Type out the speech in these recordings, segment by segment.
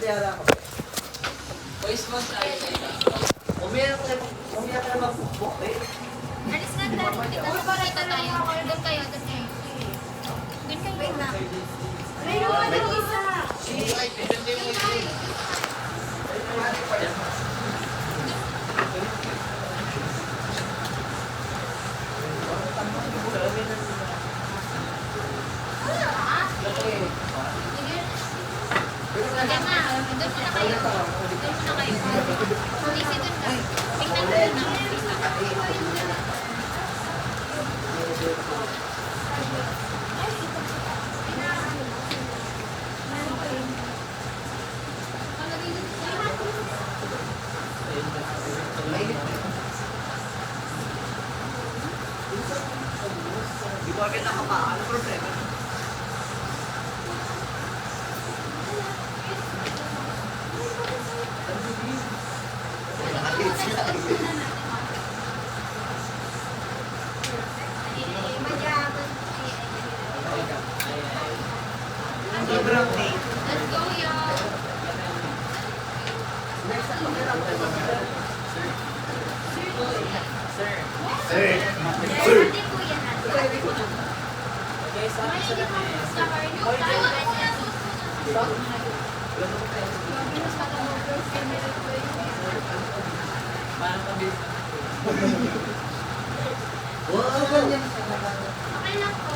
tiyara ako. Voice mo tayo. Umiyak ka na mag-book eh. Alis na tayo. Dito tayo. Doon kayo. Doon kayo. Wait lang. Mayroon na isa. Sige na. Doon muna kayo. Doon muna kayo. Easy doon ka. Tingnan mo na. Di ba agad nakapa? Ano problema? Sobrang late. Let's go, y'all. Sir! Hindi po yan natin. Okay, sa akin sa dami. Sa cardio. Parang pabilis. Wow! Ganyan. Okay lang po.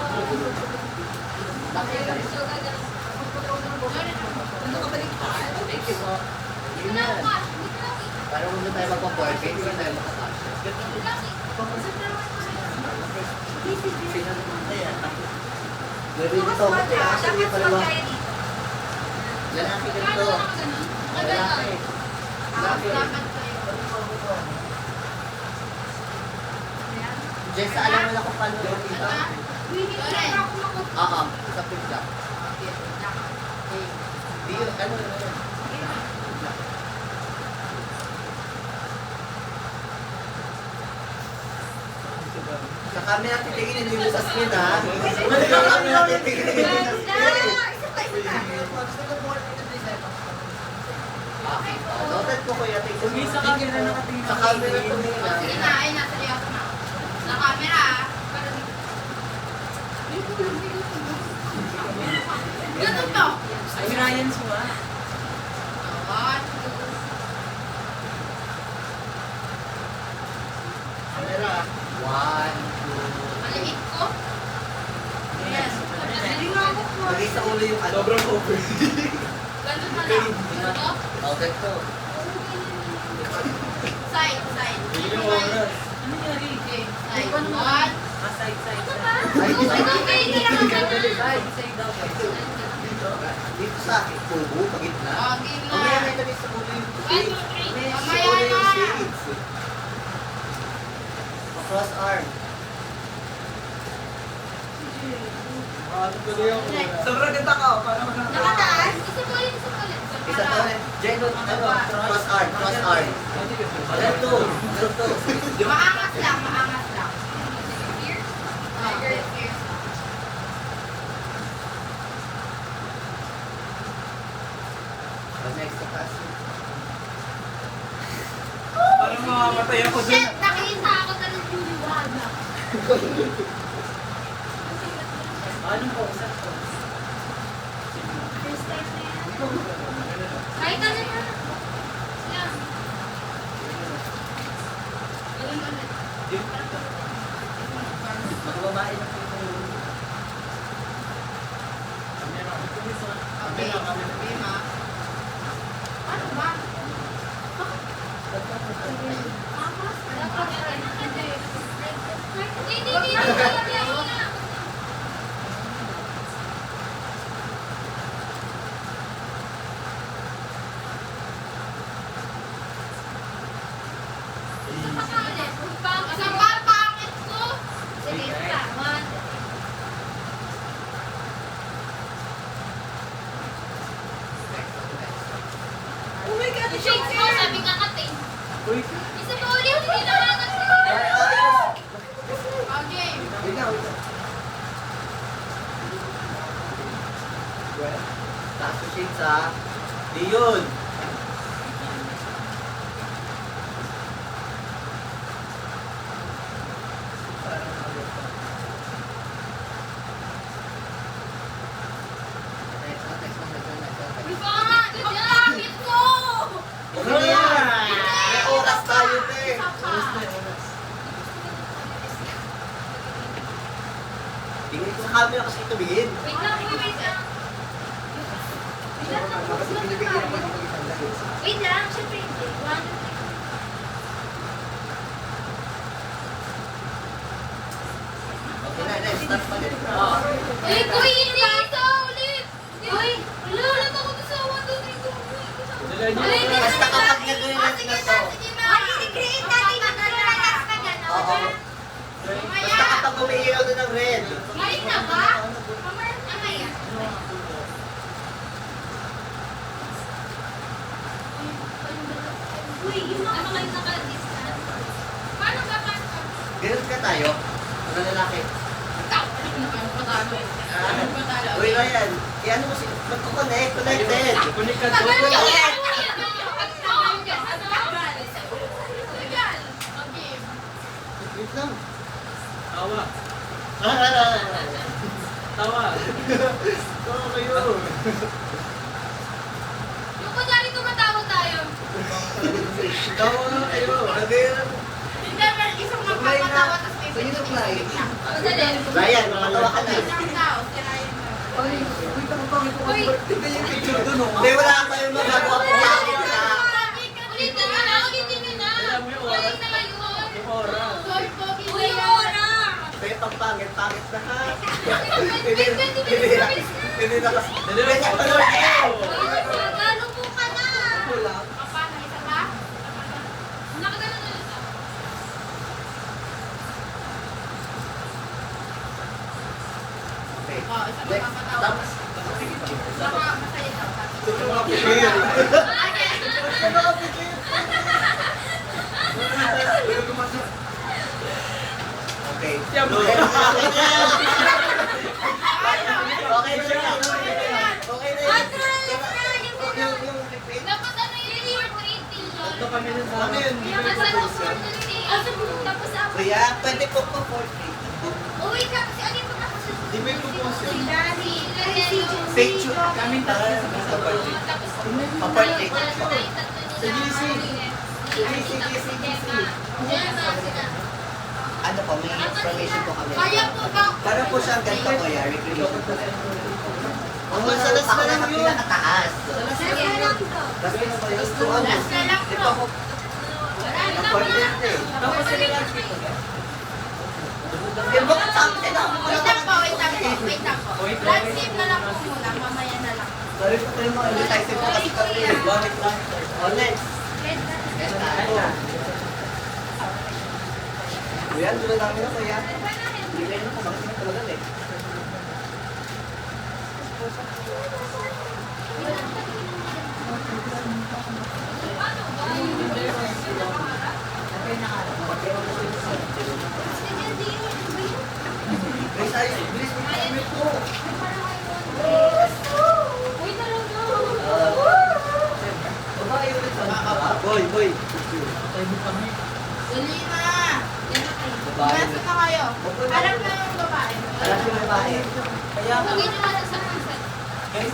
Ano ka balik pa? Thank you po. Dito lang po. Dito lang. Parang kung tayo magpa-portrait, hindi tayo makasasya. Dito lang. Sino naman kaya? Gawin dito ako tayo. Kasi hindi pa naman. Lalaki ka dito. Lalaki. Lalaki. Jessa, alam mo na kung paano gawin dito? Oo, sa pizza. Di, ano na. Sa camera titigin, hindi mo sa screen ha. Sa camera titigin, hindi mo sa screen. Noted ko kuya, tignan Sa camera nakatingin. Sa camera tumingin lang. Sige na, ay nasa liya ko na. Sa camera ah. Ganun to. Ay, Ryan Sua. One, Camera. 1, 2. maliit ko. Yes. Lagay sa ulo yung ano. Sobrang over. Ganun na lang. Ito. Noted ko. Side, side. Ano nangyari? Okay, side. One. Side. Ay, Ito, kayo na lang ang ganun. Side daw. Dito. Dito sa akin. Tubo, pagitna. Okay na. Mamaya may tabi sa ulo yung One, shades. two, three. May Mamaya ulo yung na. shades. Cross arm. Sobrang ganda ka. Parang Nakataas. Isa po ulit, isa po ulit. Isa to ulit. Jen, ano? Cross arm, cross arm. Ganito, ganito. Maangas lang, maangas lang. Here? Here. Next to pass. Parang mamamatay ako dun. Shit! Nakita ako na ng juliwada. Ano po? Isa po. First time na yan. Kahit ano yan. Yan. Ganun ulit. Magbabae na po yung Okay. Lima. Ano ba? Hindi. Sa pangit ko. Sige, tama. Oh my God! Shades mo, sabi nga kating. Uy! Isa pa ulit, hindi naman sila. Okay. Taas yung shades ha. Di yun. Pagkakit ko! Okay na yan. May oras tayo, te. Tingin ko sa camera kasi tumingin. Wait lang, wait lang. Kasi pinibigyan ako dito isang lagi. Wait lang, syempre. One, Okay na, next. Start pa din. Uy, kuy, hindi isa ulit. Uy, wala na ako sa 1, 2, 3, 4. Dala niyo. Basta kapag nagawin natin na to. I-create natin yung nalalas na gano'n. Oo. Basta kapag umiilaw na ng red. Ngayon na ba? Mamaya. Uy, yung mga naka-distance. Paano ba? Ganun ka tayo. Mga lalaki. Uy, Ryan. Ano mo si... Magkoconnect. Connected. Kunik ka Tagal doon. ka ulit! Wait lang. Tawa. Ah, Tawa. Tawa kayo. Yung kunyari tumatawa tayo. Tawa nga kayo. Again. Hindi, pero isang magpapatawa tapos may Sa'yo na fly. Madali. Ryan, makatawa ka na. Isang tao, si Ryan. Uy, tignan yung picture doon, oh. Hindi, wala kayong magagawa po. Ulit na nga, ulitin nyo na. Alam mo yung oras. Balik na ngayon. Yung oras. Uy, yung oras. Kaya pang pangit na ha. Bilis na. Hindi na kasi. Dali mo Ganyan po. pa naman yan. Lalo po ka na. Wala. Paano, isa pa? Nakagano na isa. Okay. Isa pa Next. papatawa. Tapos. Baka masaya daw. Gusto mo kapigil. Gusto mo kapigil. Okay. Siya mo. Okay na yan. Okay na yan. Okay na yan. Yung repeat. Dapat ano yun, yung 380 Ito kami nun sa Ano yun? Yung masaya sa 480. Tapos ako. Kuya, pwede po po 40. Uy, kasi ano yung pagkakasunod? Di ba yung propose yun? Si Picture. Kami tatlo. Tapos, Paparty. Sa GC. Ano po, may information po kami. Kaya po ba? Para po siyang ganito ko yan, recreation po yan. Ang masalas na lang yun. Pinakataas. Sige lang to. Kasi na ba yun? Kung ano? Last na lang Di to. ba po, Wala na important eh. Tapos sila lang. Eh, bakit sa akin sila? Wait lang po, wait lang po, wait lang po. Landscape na lang po muna, mamaya na lang. Sorry po tayo mga indecisive po kasi kami. Bakit lang? Oh, next. Ito na ako. Kuya, doon na namin na kuya. Hindi na yun po, bakit hindi talaga eh. Guys, ayos, bilis mo kami po. Uy, talaga. Babae ulit sa boy, boy. Dali na. Babae. Nasa na kayo? Alam na yung babae. Alam yung babae. Kaya nga. Pagin nyo na sa sunset. Guys,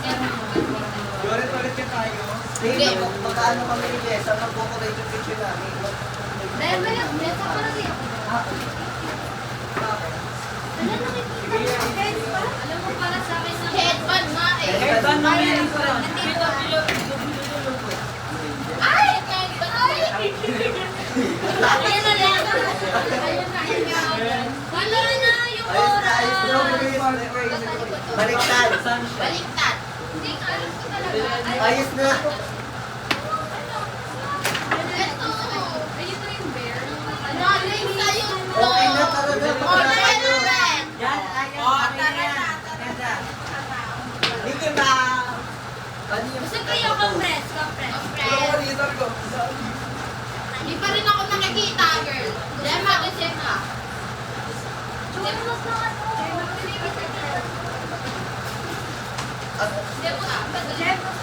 ulit ka tayo. Hindi, magkaano kami ni Jessa, magkukulay yung picture namin. Dahil ba yung nasa parang yan? Alam na headband. Alam mo para sa akin na headband nga eh. Headband nga eh. Nandito. Ay! Ay! Ayan na lang. Ayan na. Wala na yung Ayos na, ayos na. oras. Baliktad. Baliktad. Hindi ka alam ko talaga. Ayos na. Ito. Ayun na yung bear. Naling sa'yo to. Okay na, tara na. Oh, red, red. Oh, tara na. Hindi na. Ano yung... Gusto ko yung compress. Hindi pa rin ako nakikita, girl. Gemma, kasi ka. Gemma, Ah, Gemma.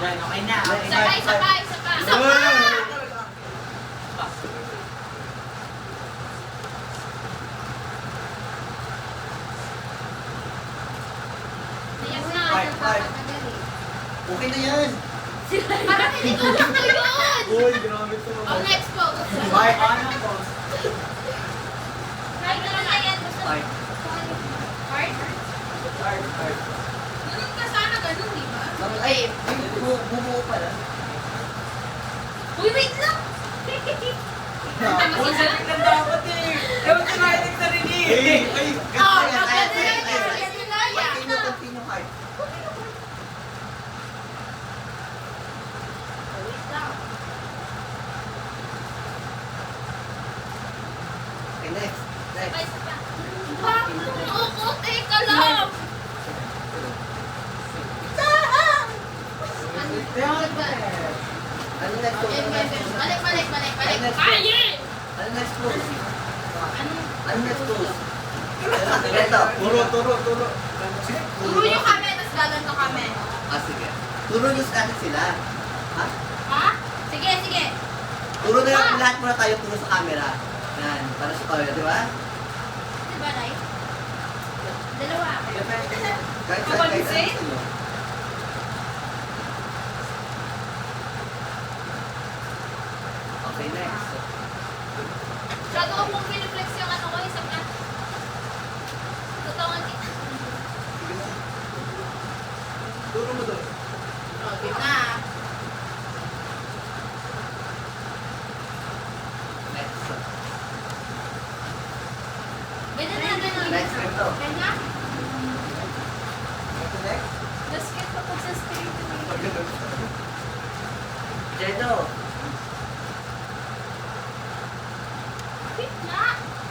Yan, okay na. Okay Isa pa, isa pa, isa pa. Isa pa! Ayan na, nagpapatagal eh. Okay na yan. Parang hindi ko lang to yun! Uy, ginamit ko. Oh, next po. Bye, ano po? Kahit na lang yan. Basta Heart. Heart? Hard. Ganun ka sana, ganun, di ba? Ay, bumuo pala. Uy, wait lang! Uy, sabi lang dapat eh. Dapat kinahin sa rin eh. Ay, Oh, Ayan, ayan, kapatid ayan, na ayan. yan. Continue heart. Wait lang. Okay, next. Next. Ay, isa pa. Bakit ako? Teka lang! Saan? Ano next po? Balik. Kaya! Ano next po? Ano? Ano next po? Ito. Turo. Turo nyo kami, tapos gaganto kami. Ah, sige. Turo news natin sila. Ha? Ha? Sige. Turo na lang lahat muna tayo turo sa camera. Yan, para sa tayo, di ba? Di ba, Ray? Dalawa. Kahit Kapansin? ano. Okay, next. Shadow ko pong piniflex yung ano ko, isang na. Tutawan kita. Turo mo doon. Okay na. Next. Ganyan. Next, ito. Ganyan. Ito next. Basket pa pag sa spirit. Jedo. Wait na.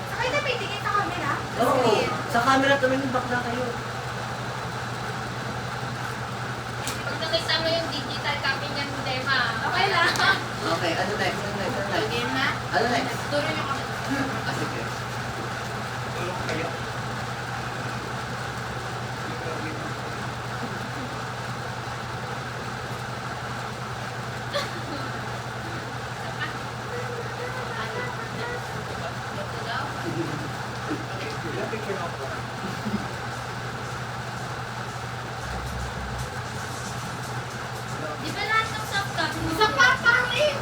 Sakay na may tingin sa camera. Oo. Sa camera tumingin bakla kayo. Pag nakita mo yung digital copy niyan, hindi ma. Okay lang. Okay, ano next? Ano next? Ano next? Game na. Ano next? Turo nyo kami. Ah, sige. Tulong kayo. Ito daw. Ilang picture mo po? Di ba lahat ng soft copy? Isa pa, pangit!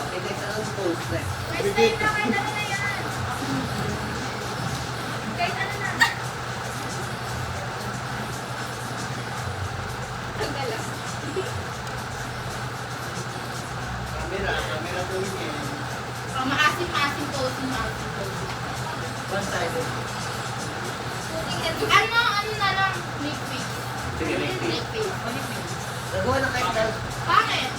Okay, next. Ano post next? First time na kayo na yan. Kahit ano na. Ang galas. Camera tumingin. Oh, maasim-asim posing. One-sided. Ano na lang? Make face. Sige, make face. Make face. Nagawa na kayo na. Bakit?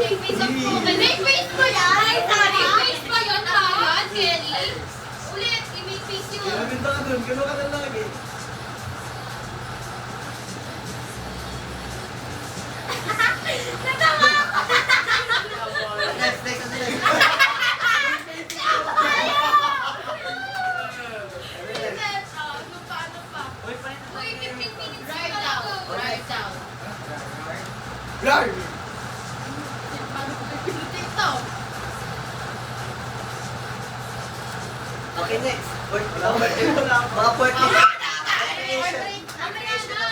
Make face ang po. Make face ko yan! Ay, sorry! Make face pa yun, ha? Kelly? Ulit, i-make face yun. Ginamit ka doon. Gano'n ka na lagi. Natawa ako! Next, next. Ano next? Ano pa? Uy, paano na Uy, 15 tayo? minutes Right na down. ako. Right down. Rar! Paano ko pipinutin to? Okay, next. Wala ako. Mga 40. Mamaya na.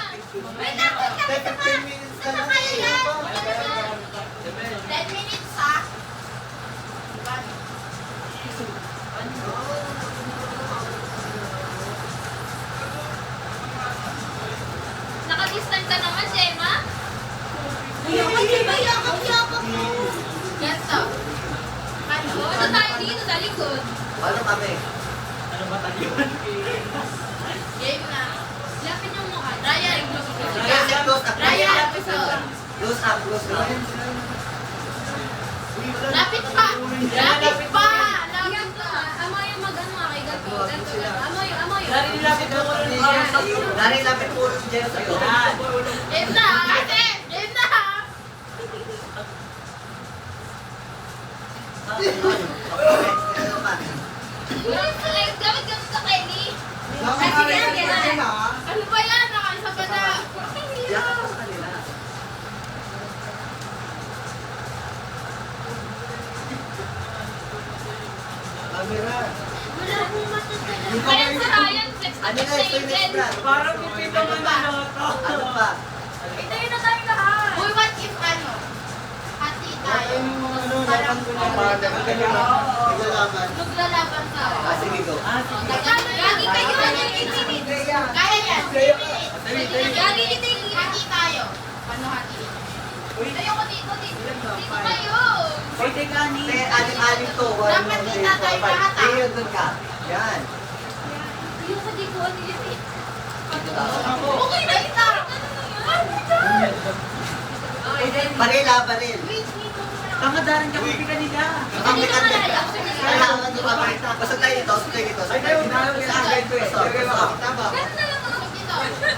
Wait lang, wait lang. Ito pa. 15 minutes Ito na pa lang. kayo yan. Depende. 10 minutes, ha? Diba? Naka-distance ka naman, Gemma? Yakap mo. Ganito. Ano? Ito tayo dito, sa likod. Ano kami? Ano ba tayo? Game na. Lapit yung mukha. Ryan, Close up. Ryan, episode. Close up, close up. Lapit pa! Lapit pa! Lapit pa! Amoy yung mag-ano nga kay Gato. Ganto, ganto. Amoy. Dari nilapit mo ko rin. Dari, lapit po ulit si Jero sa'yo. Yan. Game na! Ate! Game na! Ano pa? Dapat ganun sa Kelly. Nakakarinig ka din ah. Ano ba yan? Nakaisa pa na. Diyan ka pa sa kanila. Camera. Wala akong matutulog. Yung Kaya kamay sa ko. Ryan, flex na Ano na, ito yung next brand. Parang pipito mo na loto. Ano pa? Ito yun na tayo lahat. Uy, what if ano? Hati tayo. Parang Naglalaban. maglalaban tayo. Ah, sige, go. Gagi kayo. Kaya yan. Gagi kita yung hati tayo. Paano hati? Tayo ko dito. Dito tayo. Hoy, teka ni. Kasi anim-anim to. Dapat kita tayo lahat, ah. Ayun, doon ka. Yan. Ayoko dito. Ano yun eh? Ako. Okay na kita. Barila, baril. Wait, wait. Kamadaran ka kung kanila. Makamit-an ka. Kailangan nyo ba? Basta tayo dito, basta tayo dito. Ay, tayo, tayo, ginagay ko eh. Basta, basta. Tama. Ganun na lang ako dito.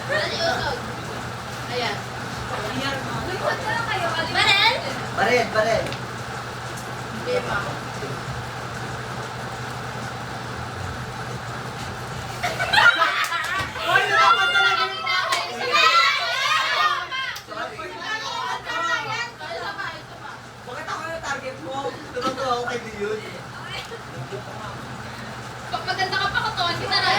Dali, usog. Ayan. Wait, huwag na lang kayo. Manel? Baril, baril. Lima. Hoy, dapat talaga yung Bakit ako yung target mo? Tumatawa ako kay Diyon. Pag maganda ka pa ko to, kita na.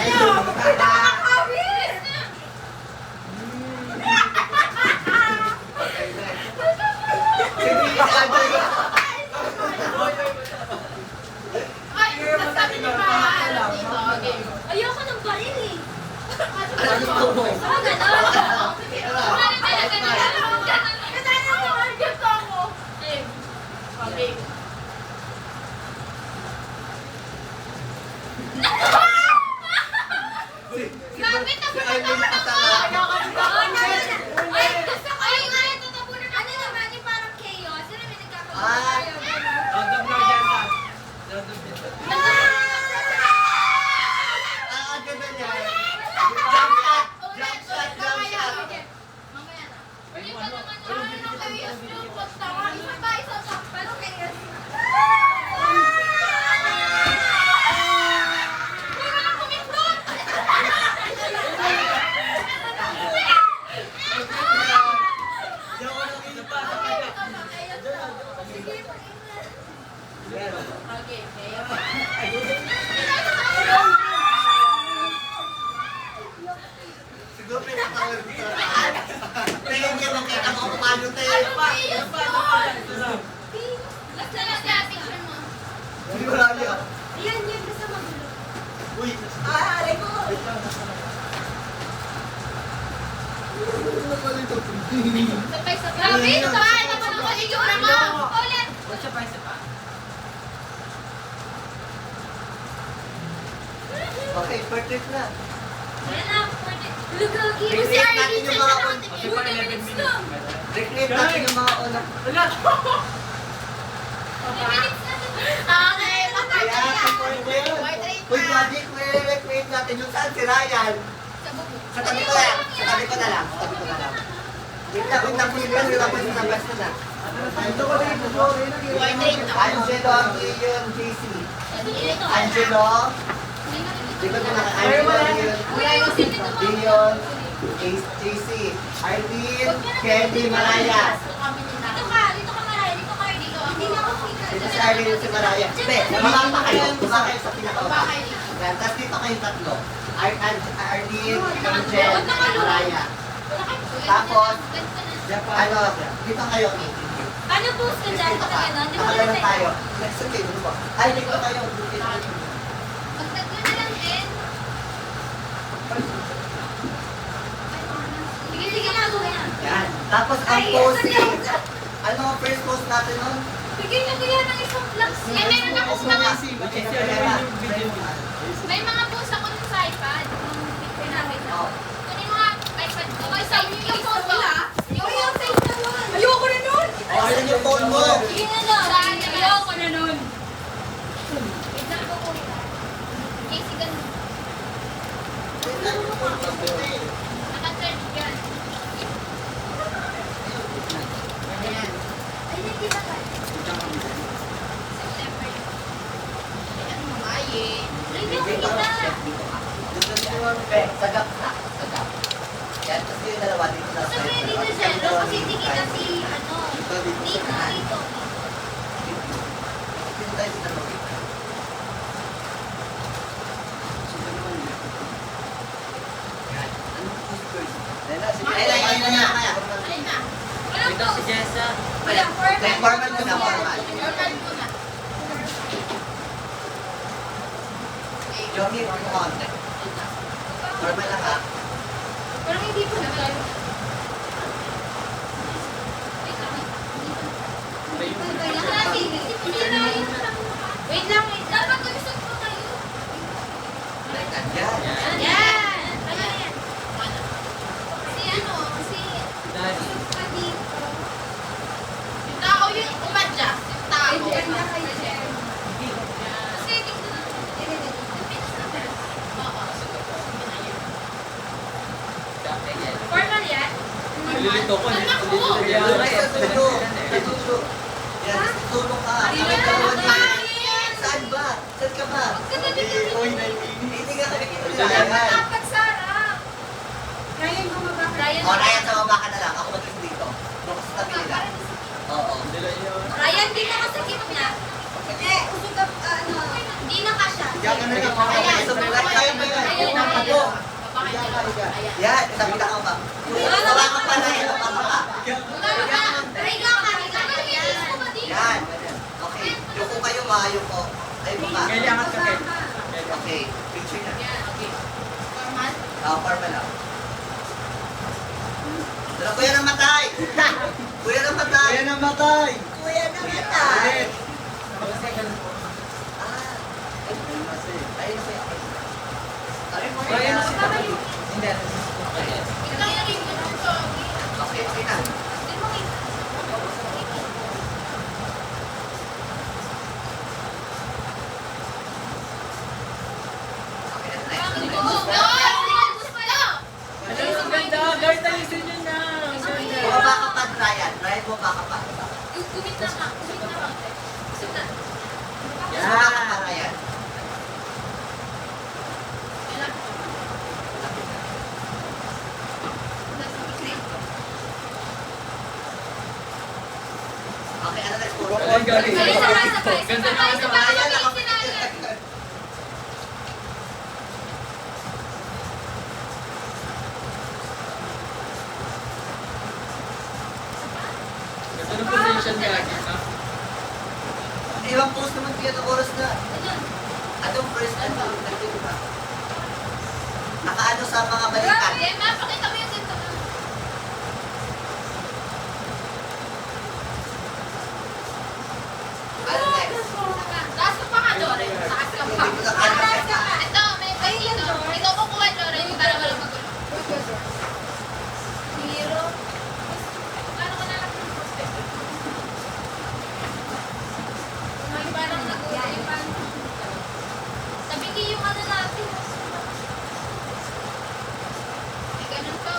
Sige, Andrew. Ay, nasabi ni Mama. Dito, okay. Ayoko ng baril eh. Ano gusto mo? Ah, gano'n. Ganun talaga na. Ganun ako. Gusto ako. Game. Game. Grabe, tapos na Ay, gusto ko yung nga yung tatapunan. Ano naman, yung parang chaos. Ano may nagkakagulo tayo? Dodom na dyan, Dad. Dodom dyan. Ah, ganda niya. Jump shot, jump shot, jump shot. Mamaya na. Ulit pa naman yung chaos yung pagtawa. Isa pa, isa pa. Pero chaos. Uy, walang kumindot! Diyan ko lang inipa. Okay, chaos. Siguro may nakawal dito. Tingin niya makita mo kung paano tayo. Last na lang sa picture mo. Hindi wala niya. Yan, yan. Basta magulo. Uy. Aray ko! Sabay sa grabe, saan naman ako itsura mo? Ulit! Isa pa, isa pa. Okay, perfect na. Ayan na, pwede. Lugagi. Recreate Si Arlene natin yung sa mga natin. Kasi pa 11 minutes. Recreate natin yung mga unang. Wala. Minutes natin. Okay, patay Kaya, na. support mo yun. Uy, Magic, recreate natin yung saan si Ryan. Sa bubo. Sa tabi ko lang. Sa tabi ko na lang. Sa tabi ko na lang. Wait lang, tapos na basta na. Ito ko rin. Angelo, Iyon, JC. Angelo, di ba na Angelo, Iyon, Dion, JC, Arlene, Candy, Maraya. Dito ka, Maraya. Dito ka, dito. Hindi na ako kita. Dito si Arlene at si Maraya. Hindi, bumaba kayo sa pinaka-baba. Baba kayo. Yan, tapos dito kayong tatlo. Arlene, Angel, Maraya. Tapos, ano, dito kayo. Paano post ka dyan? Dito ka. Nakagalan tayo. Next okay, dito po. Ay, dito kayo. Magtagpo na lang din. Sige, sige na, go yan. Yan. Tapos ang Ay, posting. ano yan? Ano ang first post natin nun? Bigyan niyo kaya ng isang vlogs. Eh, meron ako sa mga... May mga post ako dun sa iPad. Nung picture namin. Oh. Kunin mo nga iPad ko. Ay, sa inyo yung phone mo. Yung phone sa inyo nun. Ayoko rin nun. Oh, yan yung phone mo. Sige na lang. Sa akin, ayoko na nun. Wait lang po kuya. Casey, ganun. Naka-third yan. Ayan. Ay, nakita ka. September yun. Yan, tapos yung dalawa dito na. Gusto mo yung dito zero kasi hindi kita si ano. Dito, dito. Dito, dito. Dito tayo sa dalawa. Yan. Ayun na, sige. Ayun na. Ayun na. Walang Ito si Jessa. Walang formal. Formal muna, formal. Formal muna. Johnny, come on. Formal lang ha. Parang hindi po na tayo. Wait lang, wait. Dapat gumisot po kayo. Yan. Yan! Ano yan? Kasi ano, kasi Daddy. gusto pa dito. Yung tao yung umadya. Yung tao. Kasi dito na. Formal yan? Nalilito ko. Anak ko. Nalilito Ay, sa dulo. Sa dulo. Yan, tulong ka. Kami dalawa din. Saan ba? Saan ka ba? Hindi ka kami Yan. Dapat Sarah. Ryan, bumaba ka. Ryan, O, Ryan, sa baba ka na lang. Ako mag dito. Doon ka sa tabi nila. Oo. Ryan, di na ka sa gitna. Usog ka, ano, hindi na ka siya. Diyan ka na lang. Okay, sa mga tayo ba yan? Ayan. Ako. Yan, sabi ka ba? Baba ka pa, Ryan. Baba ka. Bumaba ka. Higa ka, higa ka. Yan. Okay. Yuko kayo ba? Yuko. Ay, baba. Kailangan ka kayo. Okay. Picture na. Formal. Formal lang. Dala, kuya namatay! Kuya namatay! Kuya namatay! Kuya namatay! Ayun na kuya. Ayun mo kuya. Ryan, si Tatay. Hindi. Ito yung rin mo ng pogi. Okay, okay na. Hindi mo kita. Okay na tayo. Ano ang ganda? Guys, ayusin nyo na. Ang ganda. Bumaba ka pa, Ryan. Ryan, bumaba ka pa. Gumit na ka. Gumit na ka. Gumit na. Bumaba ka pa, Ryan. Okay, ano next? Puro Ay, galing. Sabay, sabay, sabay. Ganda na Sabay, ito. sabay. Ryan, Sabay, nakapit. sabay. Ganda ng position niya. Ibang post naman kaya ng oras na. Ayun. Anong first and nandito ba? Nakaano sa mga balikan? Grabe, mapakita mo yung dito. Ano next? Taas ka pa ka, Dore. Taas ka pa. Dito na kayo. Ito, may dito. Ikaw kukuha, Dore. Yung para walang magulo. Hero. Paano ka nalang ng prospect? May parang nag-uulipan. Sabi niyo yung ano natin. May ganun to.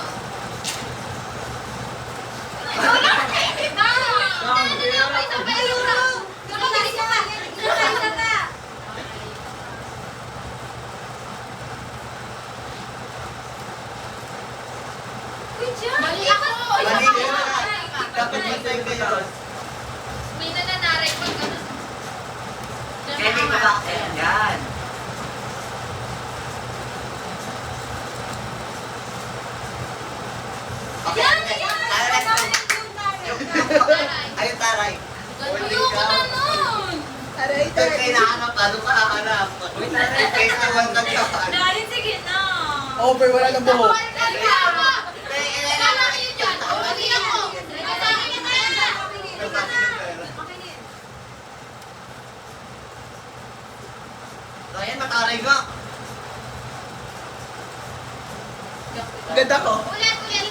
Mali ako. Mali kayo na. Dapat hintay kayo. May nananaray pag ganun. Kaya may babak. Yan. Okay, ano next? Ano next? Ayun, taray. Ayoko na nun! Doon kayo nahanap. Ano ka hahanap? Kayo naman nagkakaan. Dahil sige na. Over, wala nang buhok. Kailangan kayo dyan. Mali ako. Kasama niya tayo. So, ayan, mataray nga. Ganda ko. Ulit, ulit.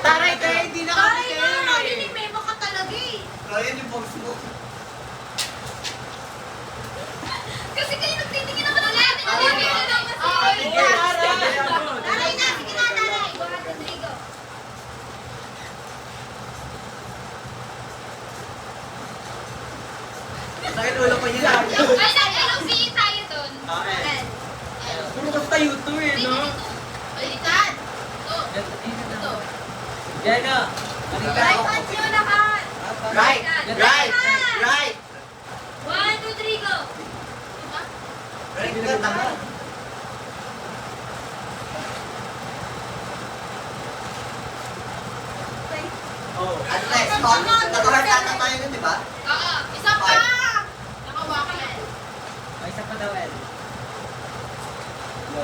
Taray kayo, hindi na kami Taray kayo. na! Hindi memo ka talaga eh. Ryan, yung box mo. Kasi kayo nagtitingin naman ng lahat. Sige, taray. Taray na! Sige na, taray! Go ahead, Rodrigo. Sakit ulo ko yun. Ay, nag-LOV tayo dun. Okay. Puro basta YouTube eh, no? Balikan. Ganda. Jenna. Right hands nyo lahat. Right! Right! Right! 1, 2, 3, go. Right ka, tama. Oh. At next, naka-heart ata tayo nun, di ba? Oo, isa pa! Nakawakan. May isa pa daw, El. Go.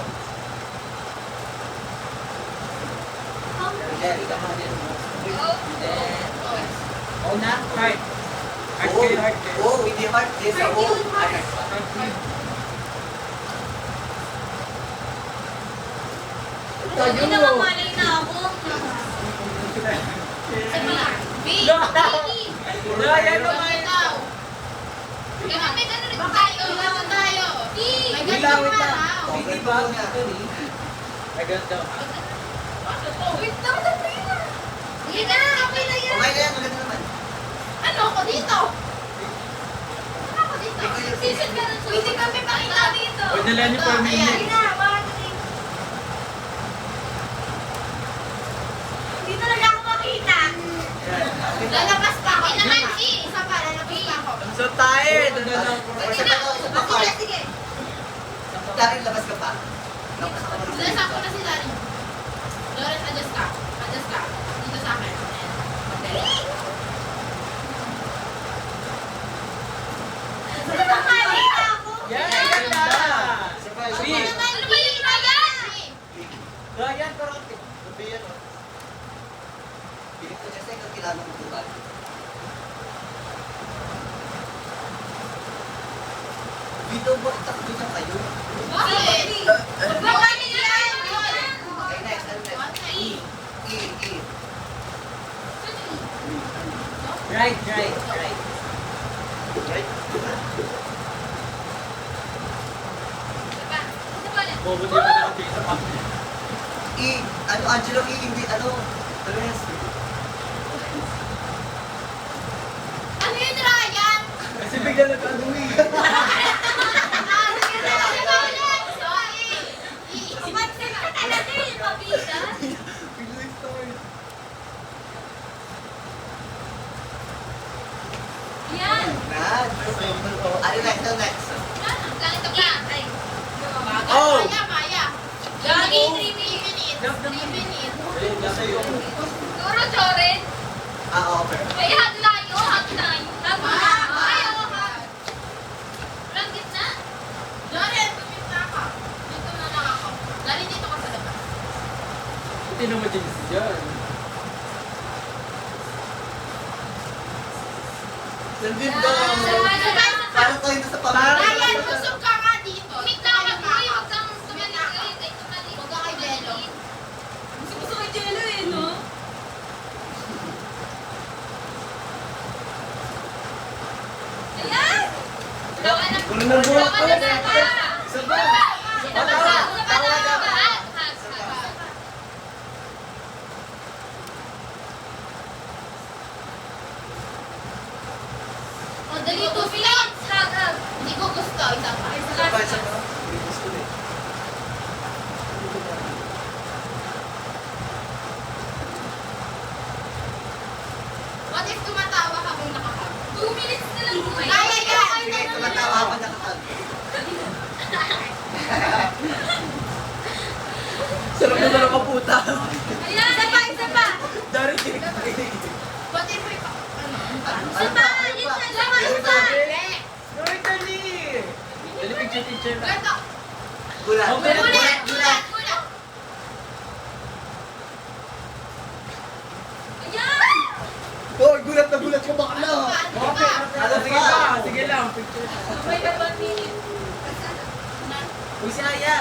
Jerry, ka pa din. Go. Then, oh na, heart. Heart kayo, heart kayo. Oh, hindi heart. Yes, Heart oh. yun, heart. Heart kayo. Hindi naman malay na ako. B! No. B! Ryan naman. Ikaw! Kaya may gano'n rin tayo. Gano'n tayo. B! May Wait gano'n lang, wait pa lang. raw. Hindi ba? Actually. Ay, ganito. Wait, dapat na yun. Hindi na, okay na yan. Okay na yan, maganda naman. Ano ako dito? Ano ako dito? Ikaw yung Season ka ng Pwede kami pakita dito. Huwag na lang niyo per minute. Hindi na, 1, 2, 3. Hindi talaga ako makita. Lalabas pa ako. Naman, isa pa, lalabas pa ako. I'm so tired. Ano na? Isa pa to, isa pa Sige, heart. sige. Darin, labas ka pa. Labas ka pa. Lalabas ko na si Darin. Lawrence, adjust ka. Adjust ka. Dito sa akin. Okay. Hindi ba makita ako? Yan, ganda. Isa pa, Ano isa Three. pa. naman, ba yun, Ryan? Ryan, parang Sabi yan, oh. Pilit ko kasi kung kailangan mo ito ba? Dito mo, itakbo na kayo. Bakit? Bakit hindi yan? Okay, next, ano next? E. E, E. right, right, right. Right? Bobo di ba nakapita pa? E, ano, Angelo, E, hindi, ano, Torres. Ano yun, Ryan? Kasi bigla nag-ano eh. Umansin ka talaga yung mabisa. Yan. Brad. Ano next, ano next? Ay. Oh! Maya, Maya. Gagi, 3 minutes. 3 minutes. Ayun, nasa yung... Siguro, Joren. Ah, oo, perfect. Ay, hag tayo, hag tayo. Hag na. Ay, oo, hag. Walang gitna. Loren, tumit na ako. Dito na lang ako. Lali dito ka sa labas. Buti naman din yan. Nandun Sabay, sabay, sabay. Parang tayo na sa pamilya. Ryan, busog ka nga dito. Tumit na ako, boy. Huwag kang tumalik. Ay, tumalik. Huwag ka kay Jello. Gusto kay Jello eh, no? Ayan! Gawa na. Kulo ng buhok ko. Gawa na ba? Isa ba? Tawa, tawa. O, dali, 2 minutes. Hag, hag. Hindi ko gusto. Isa pa. Isa pa, isa pa. Bilis ko eh. What if tumatawa habang nakahag? 2 minutes na lang po. Kaya yan! Sige, tumatawa ako nakakag. Sarap na sarap ang puta. Ayan, isa pa, isa pa. Dari What if may pa... Ano? Isa pa, isa pa, isa pa. Gawin dali. Dali picture na. Ganto. Gulat. Okay. Gulat! Gulat! Gulat! Ayan! Hoy, gulat na gulat ka bakla. Okay. Ano, sige pa. Sige lang. Picture. May na 1 minute. Uy, si Aya.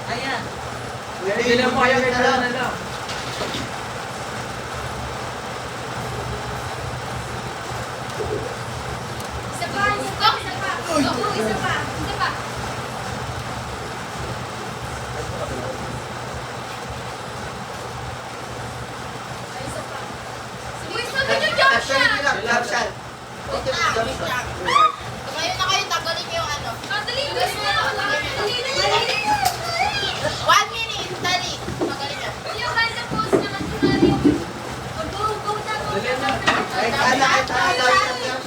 Aya. Hindi Hindi na mo kaya kay Carl na lang. Isa pa, isa pa, isa pa. Go, isa pa, isa pa. Ay, isa pa. Uy, sabi niyo jump Caption shot. nyo lang, caption. Wait lang, wait lang. Ngayon na kayo, tanggalin niyo yung ano. Ah, dali, dali na. Dali na, dali na. 1 minute, dali. Tanggalin niyo. Yung ganda pose naman, kunwari. shot.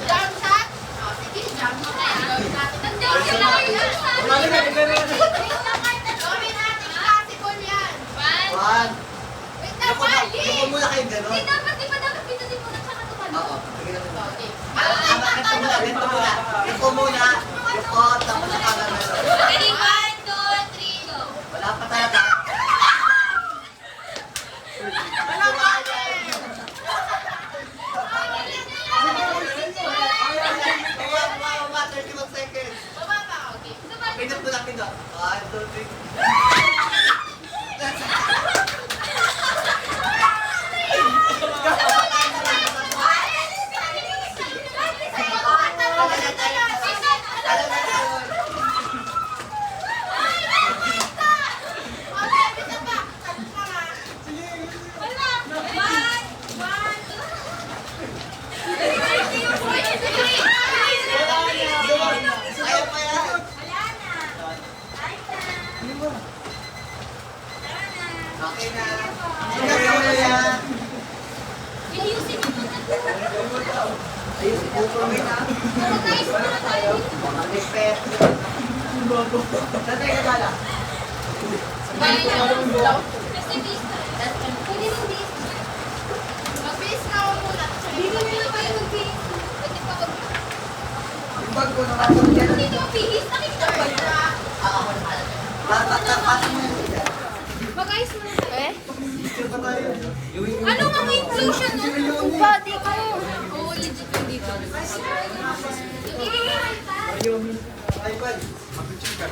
Jump shot? Oh, sige, jump shot na yan. Gawin natin. Nandiyan sila ngayon. Gawin natin. Gawin natin. Possible yan. One. Wait na, Yuko Mali! muna kayong gano'n. Hindi dapat, di ba dapat pindutin mo na tsaka tumalon? Oo. Sige na muna. Okay. Ganito muna, ganito muna. Yuko muna. Yuko, tapos saka gano'n. Ready? 1, 2, 3, go. Wala pa talaga. Baba, 31 seconds. Baba pa, okay. Pindot mo lang, pindot. 1, 2, 3. Okay, bisa pa. Ano ka nga? Ayaw pa yan. Okay na. Sige na yan. Ayusin mo na. Ayun, okay na. Mag-ayos muna tayo. Mga respect. Tatay ka bala. Kasi vista. Pwede rin vista. Mag-base na ako muna. Hindi mo nila kayo mag-bihis. Pwede pa mag- Yung bag ko nakapagyan. Hindi mo bihis. Nakikita ba yun? Ako na pala. Pasok mo yung sila. Mag-ayos muna tayo. Picture pa tayo. Ano nga may inclusion nun? Yung body ko. Oo, legit yung dito. Ayun. iPad. Mag-picture ka.